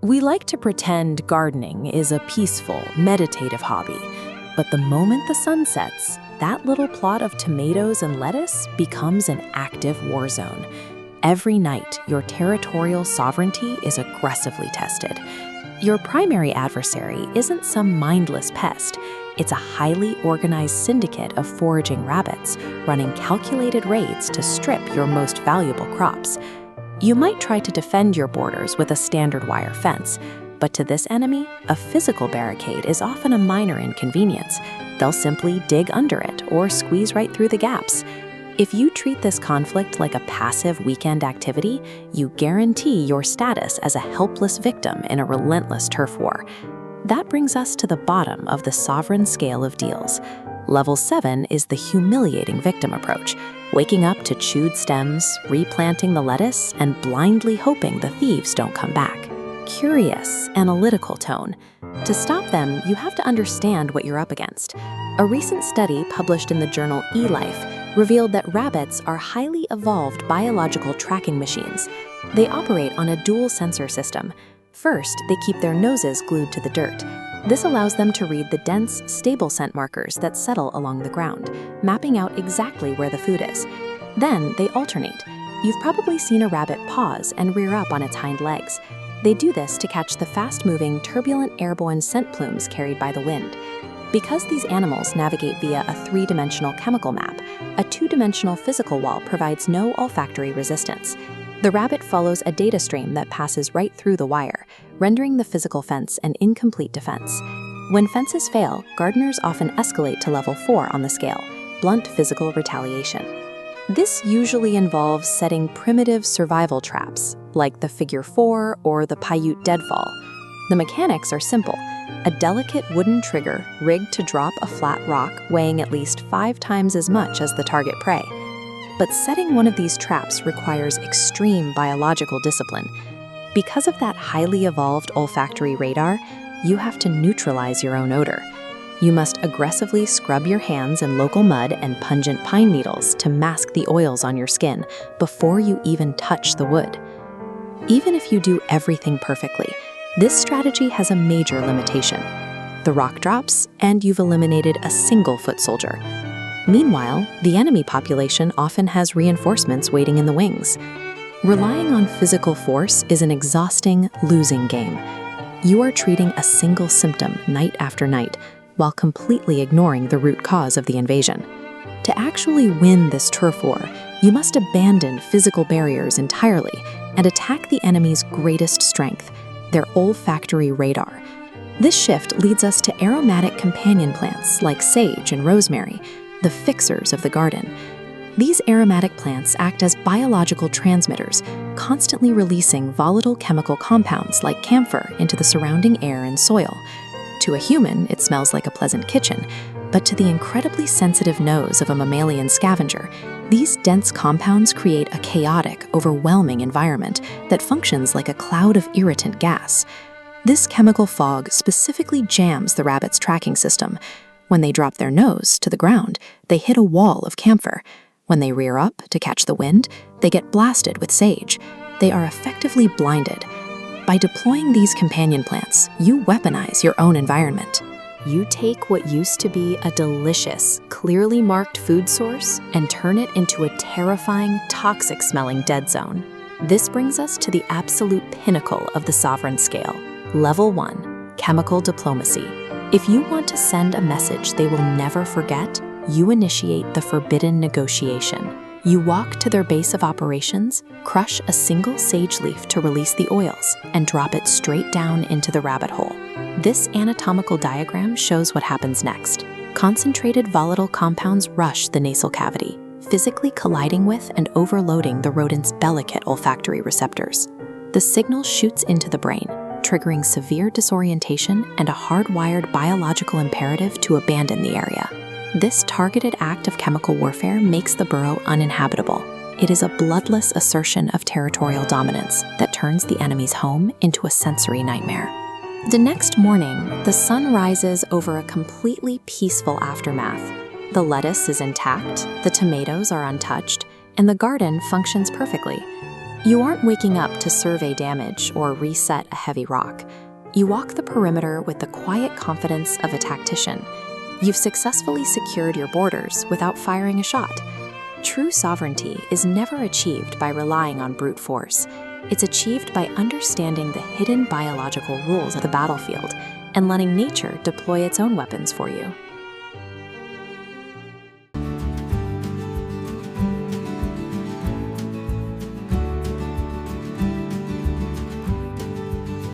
We like to pretend gardening is a peaceful, meditative hobby, but the moment the sun sets, that little plot of tomatoes and lettuce becomes an active war zone. Every night, your territorial sovereignty is aggressively tested. Your primary adversary isn't some mindless pest. It's a highly organized syndicate of foraging rabbits, running calculated raids to strip your most valuable crops. You might try to defend your borders with a standard wire fence, but to this enemy, a physical barricade is often a minor inconvenience. They'll simply dig under it or squeeze right through the gaps. If you treat this conflict like a passive weekend activity, you guarantee your status as a helpless victim in a relentless turf war. That brings us to the bottom of the sovereign scale of deals. Level 7 is the humiliating victim approach, waking up to chewed stems, replanting the lettuce, and blindly hoping the thieves don't come back. Curious, analytical tone. To stop them, you have to understand what you're up against. A recent study published in the journal eLife revealed that rabbits are highly evolved biological tracking machines. They operate on a dual sensor system. First, they keep their noses glued to the dirt. This allows them to read the dense, stable scent markers that settle along the ground, mapping out exactly where the food is. Then they alternate. You've probably seen a rabbit pause and rear up on its hind legs. They do this to catch the fast-moving, turbulent airborne scent plumes carried by the wind. Because these animals navigate via a three-dimensional chemical map, a two-dimensional physical wall provides no olfactory resistance. The rabbit follows a data stream that passes right through the wire, rendering the physical fence an incomplete defense. When fences fail, gardeners often escalate to level 4 on the scale, blunt physical retaliation. This usually involves setting primitive survival traps, like the figure 4 or the Paiute deadfall. The mechanics are simple: a delicate wooden trigger rigged to drop a flat rock weighing at least 5 times as much as the target prey. But setting one of these traps requires extreme biological discipline. Because of that highly evolved olfactory radar, you have to neutralize your own odor. You must aggressively scrub your hands in local mud and pungent pine needles to mask the oils on your skin before you even touch the wood. Even if you do everything perfectly, this strategy has a major limitation. The rock drops, and you've eliminated a single foot soldier. Meanwhile, the enemy population often has reinforcements waiting in the wings. Relying on physical force is an exhausting, losing game. You are treating a single symptom night after night, while completely ignoring the root cause of the invasion. To actually win this turf war, you must abandon physical barriers entirely and attack the enemy's greatest strength, their olfactory radar. This shift leads us to aromatic companion plants like sage and rosemary, the fixers of the garden. These aromatic plants act as biological transmitters, constantly releasing volatile chemical compounds like camphor into the surrounding air and soil. To a human, it smells like a pleasant kitchen, but to the incredibly sensitive nose of a mammalian scavenger, these dense compounds create a chaotic, overwhelming environment that functions like a cloud of irritant gas. This chemical fog specifically jams the rabbit's tracking system. When they drop their nose to the ground, they hit a wall of camphor. When they rear up to catch the wind, they get blasted with sage. They are effectively blinded. By deploying these companion plants, you weaponize your own environment. You take what used to be a delicious, clearly marked food source and turn it into a terrifying, toxic-smelling dead zone. This brings us to the absolute pinnacle of the sovereign scale. Level 1, chemical diplomacy. If you want to send a message they will never forget, you initiate the forbidden negotiation. You walk to their base of operations, crush a single sage leaf to release the oils, and drop it straight down into the rabbit hole. This anatomical diagram shows what happens next. Concentrated volatile compounds rush the nasal cavity, physically colliding with and overloading the rodent's delicate olfactory receptors. The signal shoots into the brain, triggering severe disorientation and a hardwired biological imperative to abandon the area. This targeted act of chemical warfare makes the burrow uninhabitable. It is a bloodless assertion of territorial dominance that turns the enemy's home into a sensory nightmare. The next morning, the sun rises over a completely peaceful aftermath. The lettuce is intact, the tomatoes are untouched, and the garden functions perfectly. You aren't waking up to survey damage or reset a heavy rock. You walk the perimeter with the quiet confidence of a tactician. You've successfully secured your borders without firing a shot. True sovereignty is never achieved by relying on brute force. It's achieved by understanding the hidden biological rules of the battlefield and letting nature deploy its own weapons for you.